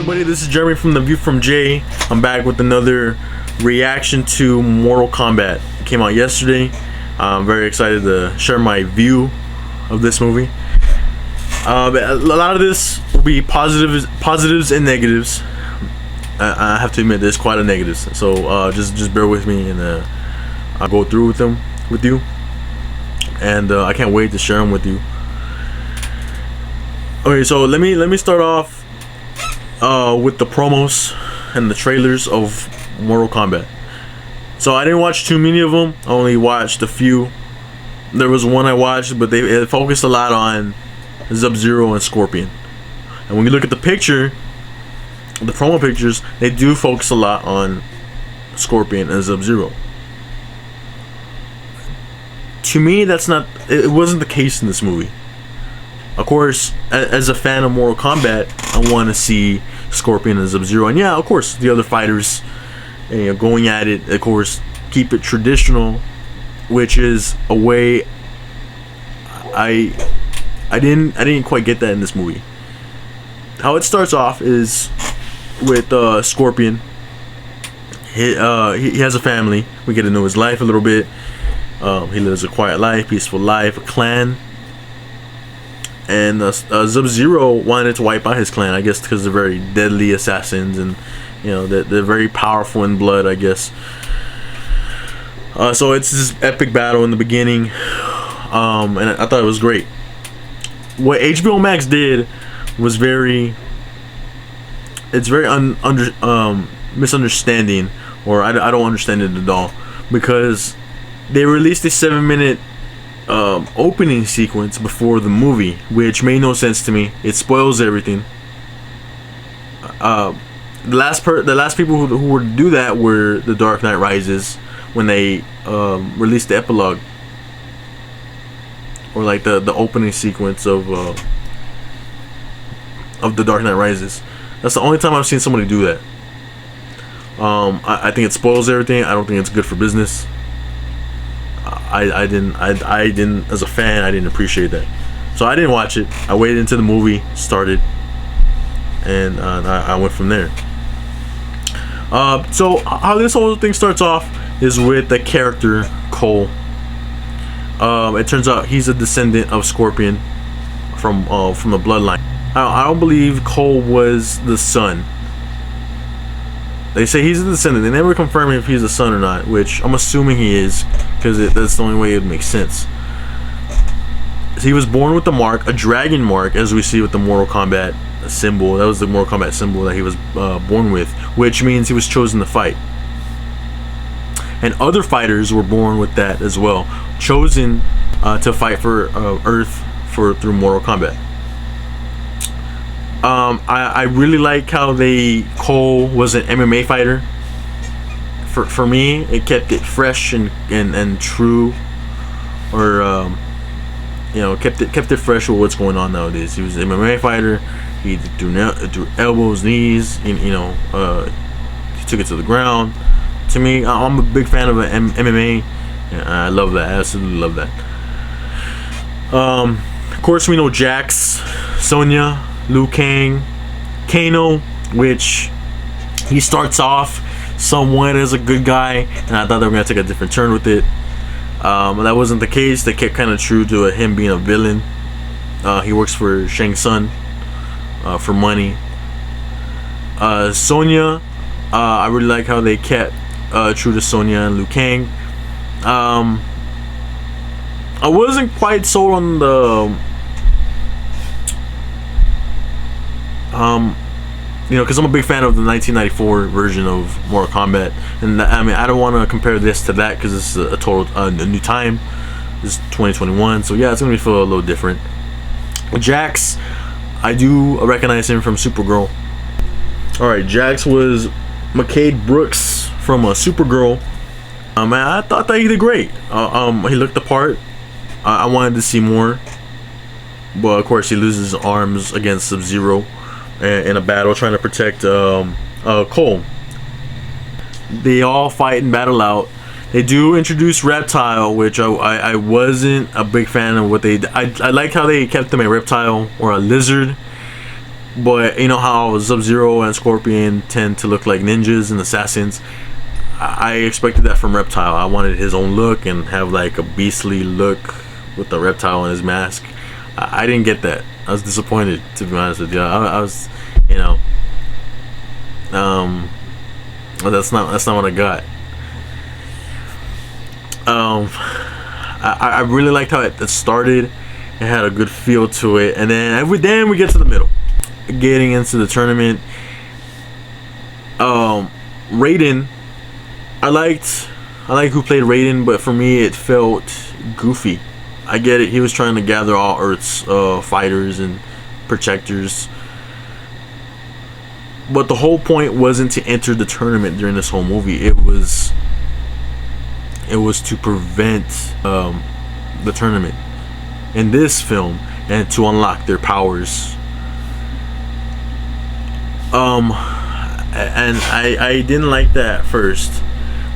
everybody, this is Jeremy from The View from Jay. I'm back with another reaction to Mortal Kombat. It came out yesterday. I'm very excited to share my view of this movie. A lot of this will be positives and negatives. I have to admit there's quite a negatives, so just bear with me, and I'll go through with them with you, and I can't wait to share them with you. Okay, so let me start off with the promos and the trailers of Mortal Kombat. So I didn't watch too many of them. I only watched a few. There was one I watched, but it focused a lot on Sub-Zero and Scorpion. And when you look at the picture, the promo pictures, they do focus a lot on Scorpion and Sub-Zero. To me, it wasn't the case in this movie. Of course, as a fan of Mortal Kombat, I want to see Scorpion and Sub-Zero, and yeah, of course, the other fighters, going at it. Of course, keep it traditional, which is a way I didn't quite get that in this movie. How it starts off is with Scorpion. He has a family. We get to know his life a little bit. He lives a quiet life, peaceful life, a clan. And Sub-Zero wanted to wipe out his clan, I guess, because they're very deadly assassins, and they're very powerful in blood, I guess. So it's this epic battle in the beginning, and I thought it was great. What HBO Max did was it's very misunderstanding, or I don't understand it at all, because they released a 7-minute opening sequence before the movie, which made no sense to me. It spoils everything. The last people who were to do that were The Dark Knight Rises, when they released the epilogue, or like the opening sequence of The Dark Knight Rises. That's the only time I've seen somebody do that. I think it spoils everything. I don't think it's good for business. I didn't, as a fan, I didn't appreciate that. So I didn't watch it. I waited until the movie started, and I went from there. So how this whole thing starts off is with the character Cole. It turns out he's a descendant of Scorpion from the bloodline. I don't believe Cole was the son. They say he's a descendant. They never confirm if he's a son or not, which I'm assuming he is, because that's the only way it would make sense. He was born with the mark, a dragon mark, as we see with the Mortal Kombat symbol. That was the Mortal Kombat symbol that he was born with, which means he was chosen to fight. And other fighters were born with that as well, chosen to fight for Earth through Mortal Kombat. I really like how Cole was an MMA fighter. For me, it kept it fresh and true, or kept it fresh with what's going on nowadays. He was an MMA fighter. He threw elbows, knees. He took it to the ground. To me, I'm a big fan of MMA. And I love that. I absolutely love that. Of course, we know Jax, Sonya, Liu Kang, Kano, which he starts off somewhat as a good guy, and I thought they were going to take a different turn with it. That wasn't the case. They kept kind of true to him being a villain. He works for Shang Tsung for money. Sonya, I really like how they kept true to Sonya and Liu Kang. I wasn't quite sold on the because I'm a big fan of the 1994 version of Mortal Kombat, and I don't want to compare this to that, because it's a total a new time. It's 2021, so yeah, it's gonna feel a little different. Jax, I do recognize him from Supergirl. All right, Jax was McCade Brooks from Supergirl. I thought he did great. He looked the part. I wanted to see more, but of course he loses his arms against Sub-Zero in a battle trying to protect Cole. They all fight and battle out. They do introduce Reptile, which I wasn't a big fan of what they. I like how they kept him a reptile or a lizard. But you know how Sub-Zero and Scorpion tend to look like ninjas and assassins. I expected that from Reptile. I wanted his own look and have like a beastly look with the reptile on his mask. I didn't get that. I was disappointed, to be honest with you. I was, you know, that's not what I got. I really liked how it started. It had a good feel to it, and then we get to the middle, getting into the tournament. Raiden, I liked who played Raiden, but for me it felt goofy. I get it, he was trying to gather all Earth's fighters and protectors, but the whole point wasn't to enter the tournament during this whole movie. It was to prevent the tournament in this film and to unlock their powers. And I didn't like that at first,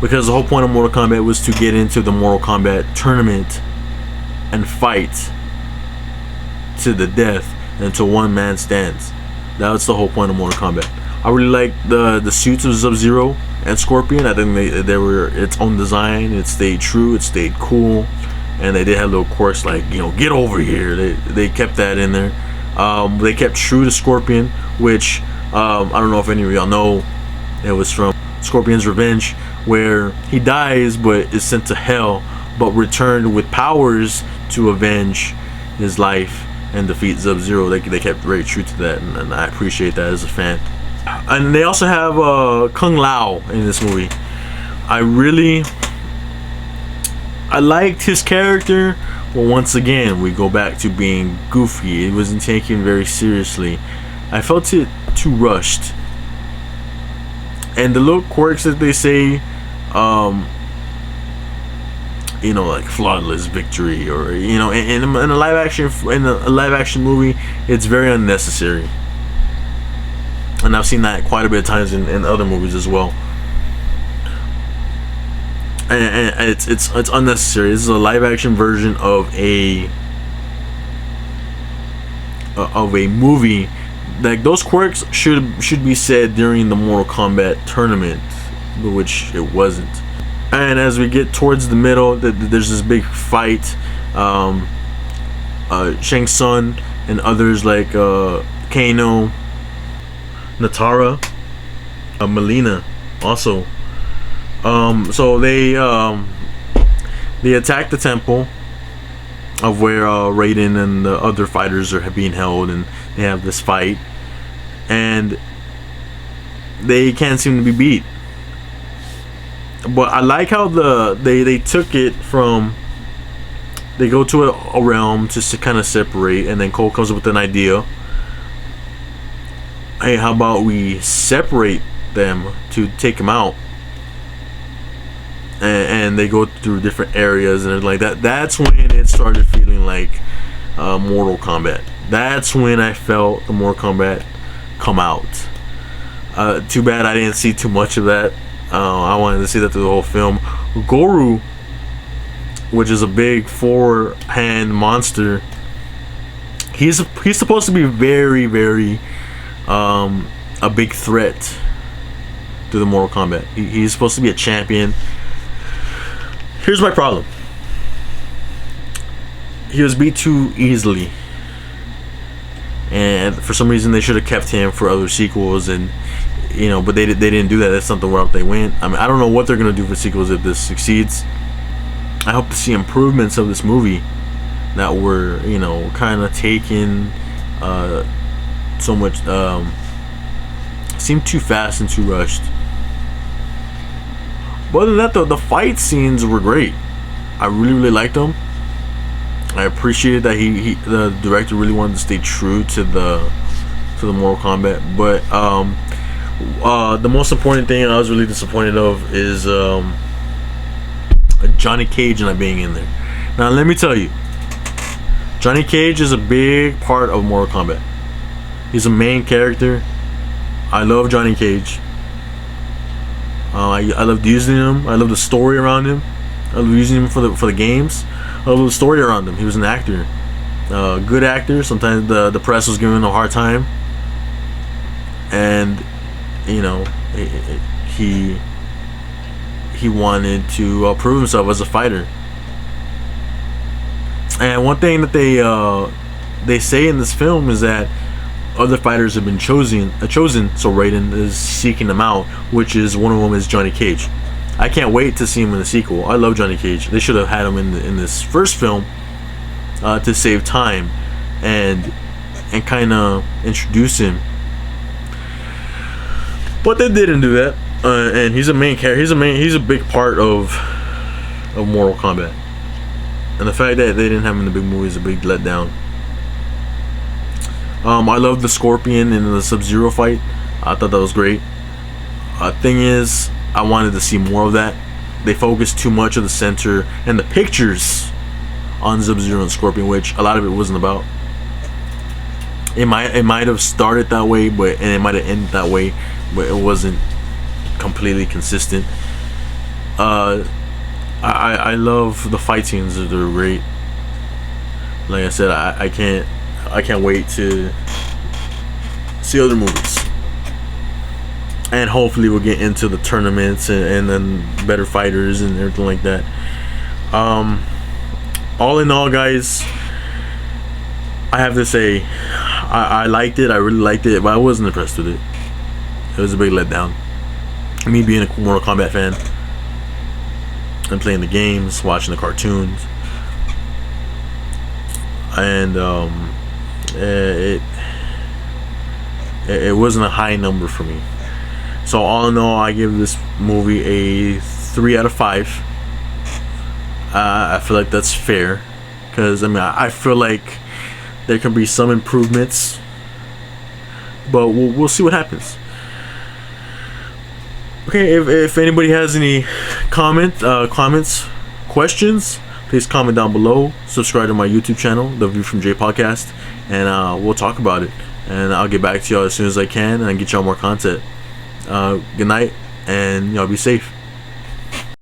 because the whole point of Mortal Kombat was to get into the Mortal Kombat tournament and fight to the death until one man stands. That was the whole point of Mortal Kombat. I really like the suits of Sub-Zero and Scorpion. I think they were its own design. It stayed true. It stayed cool, and they did have little quirks like, you know, get over here. They kept that in there. They kept true to Scorpion, which I don't know if any of y'all know. It was from Scorpion's Revenge, where he dies but is sent to hell, but returned with powers to avenge his life and defeat Sub-Zero. They kept very true to that, and I appreciate that as a fan. And they also have Kung Lao in this movie. I liked his character, but once again we go back to being goofy. It wasn't taken very seriously. I felt it too rushed, and the little quirks that they say, you know, like flawless victory, or you know, in a live action movie, it's very unnecessary. And I've seen that quite a bit of times in other movies as well. And it's unnecessary. This is a live action version of a movie. Like, those quirks should be said during the Mortal Kombat tournament, which it wasn't. And as we get towards the middle, there's this big fight. Shang Tsung and others like Kano, Natara, Melina also. So they attack the temple of where Raiden and the other fighters are being held, and they have this fight, and they can't seem to be beat. But I like how they took it from, they go to a realm to kind of separate, and then Cole comes up with an idea. Hey, how about we separate them to take them out? And they go through different areas and like that. That's when it started feeling like Mortal Kombat. That's when I felt the Mortal Kombat come out. Too bad I didn't see too much of that. I wanted to see that through the whole film. Goro, which is a big four-hand monster, he's supposed to be very, very a big threat to the Mortal Kombat. He's supposed to be a champion. Here's my problem. He was beat too easily, and for some reason they should have kept him for other sequels, and you know, but they didn't do that. That's not the route they went. I mean, I don't know what they're gonna do for sequels if this succeeds. I hope to see improvements of this movie that were, you know, kind of taken so much, seemed too fast and too rushed. But other than that, the fight scenes were great. I really liked them. I appreciated that the director really wanted to stay true to the Mortal Kombat. But the most important thing I was really disappointed of is Johnny Cage not being in there. Now let me tell you, Johnny Cage is a big part of Mortal Kombat. He's a main character. I love Johnny Cage. I loved using him. I love the story around him. I love using him for the games. I love the story around him. He was an actor, good actor. Sometimes the press was giving him a hard time, and you know, he wanted to prove himself as a fighter. And one thing that they say in this film is that other fighters have been chosen. So Raiden is seeking them out, which is one of them is Johnny Cage. I can't wait to see him in the sequel. I love Johnny Cage. They should have had him in this first film to save time and kind of introduce him. But they didn't do that. And he's a main character. He's a big part of Mortal Kombat. And the fact that they didn't have him in the big movie is a big letdown. I love the Scorpion in the Sub-Zero fight. I thought that was great. Thing is, I wanted to see more of that. They focused too much of the center and the pictures on Sub-Zero and Scorpion, which a lot of it wasn't about. It might have started that way, and it might have ended that way, but it wasn't completely consistent. I love the fight scenes. They're great. Like I said, I can't wait to see other movies, and hopefully we'll get into the tournaments and then better fighters and everything like that. All in all, guys, I have to say I liked it. I really liked it, but I wasn't impressed with it. It was a big letdown. Me being a Mortal Kombat fan and playing the games, watching the cartoons, and it wasn't a high number for me. So all in all, I give this movie a 3 out of 5. I feel like that's fair, because I feel like there can be some improvements, but we'll see what happens. Okay, if anybody has any comments, questions, please comment down below. Subscribe to my YouTube channel, The View from Jay Podcast, and we'll talk about it. And I'll get back to y'all as soon as I can and get y'all more content. Good night, and y'all be safe.